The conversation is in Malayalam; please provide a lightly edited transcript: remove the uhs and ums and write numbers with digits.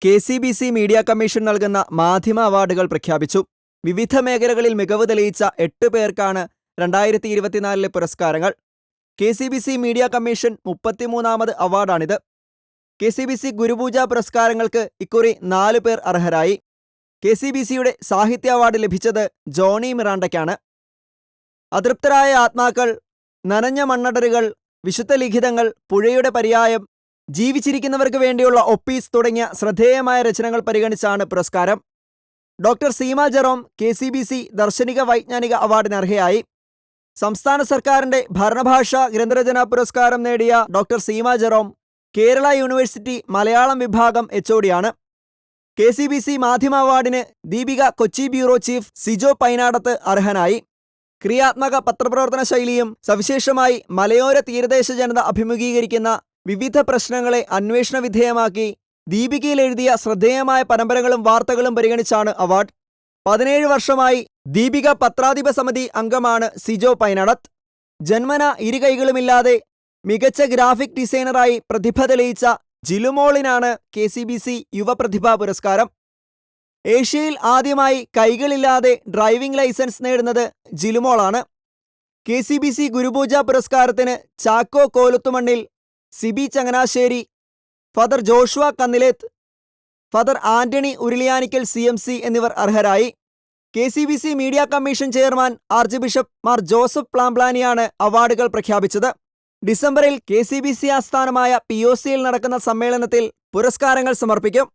KCBC മീഡിയ കമ്മീഷൻ നൽകുന്ന മാധ്യമ അവാർഡുകൾ പ്രഖ്യാപിച്ചു. വിവിധ മേഖലകളിൽ മികവ് തെളിയിച്ച 8 പേർക്കാണ് 2024 പുരസ്കാരങ്ങൾ. KCBC മീഡിയ കമ്മീഷൻ 33ാമത് അവാർഡാണിത്. KCBC ഗുരുപൂജ പുരസ്കാരങ്ങൾക്ക് ഇക്കുറി 4 പേർ അർഹരായി. KCBCയുടെ സാഹിത്യ അവാർഡ് ലഭിച്ചത് ജോണി മിറാണ്ടയ്ക്കാണ്. അതൃപ്തരായ ആത്മാക്കൾ, നനഞ്ഞ മണ്ണടരുകൾ, വിശുദ്ധ ലിഖിതങ്ങൾ, പുഴയുടെ പര്യായം, ജീവിച്ചിരിക്കുന്നവർക്ക് വേണ്ടിയുള്ള ഒപ്പീസ് തുടങ്ങിയ ശ്രദ്ധേയമായ രചനകൾ പരിഗണിച്ചാണ് പുരസ്കാരം. ഡോക്ടർ സീമ ജെറോം KCBC ദർശനിക വൈജ്ഞാനിക അവാർഡിന് അർഹയായി. സംസ്ഥാന സർക്കാരിന്റെ ഭരണഭാഷാ ഗ്രന്ഥരചനാ പുരസ്കാരം നേടിയ doctor Seema Jerome Kerala university Malayalam വിഭാഗം HOD-യാണ്. KCBC മാധ്യമ അവാർഡിന് ദീപിക കൊച്ചി ബ്യൂറോ ചീഫ് സിജോ പൈനാടത്ത് അർഹനായി. ക്രിയാത്മക പത്രപ്രവർത്തന ശൈലിയും സവിശേഷമായി മലയോര തീരദേശ ജനത അഭിമുഖീകരിക്കുന്ന വിവിധ പ്രശ്നങ്ങളെ അന്വേഷണ വിധേയമാക്കി ദീപികയിൽ എഴുതിയ ശ്രദ്ധേയമായ പരമ്പരകളും വാർത്തകളും പരിഗണിച്ചാണ് അവാർഡ്. 17 വർഷമായി ദീപിക പത്രാധിപ സമിതി അംഗമാണ് സിജോ പൈനാടത്ത്. ജന്മന ഇരു കൈകളുമില്ലാതെ മികച്ച ഗ്രാഫിക് ഡിസൈനറായി പ്രതിഭ തെളിയിച്ച ജിലുമോളിനാണ് KCBC യുവപ്രതിഭാ പുരസ്കാരം. ഏഷ്യയിൽ ആദ്യമായി കൈകളില്ലാതെ ഡ്രൈവിംഗ് ലൈസൻസ് നേടുന്നത് ജിലുമോളാണ്. KCBC ഗുരുപൂജ പുരസ്കാരത്തിന് Chacko Kolothumannil, Sibi Changanassery, father Joshua Kannilethu, father Antony Uruliyanickal CMC എന്നിവർ അർഹരായി. KCBC media commission chairman archbishop Mar Joseph പ്ലാംപ്ലാനിയാണ് അവാർഡുകൾ പ്രഖ്യാപിച്ചത്. ഡിസംബറിൽ KCBC ആസ്ഥാനമായ POC-യിൽ നടക്കുന്ന സമ്മേളനത്തിൽ പുരസ്കാരങ്ങൾ സമർപ്പിക്കും.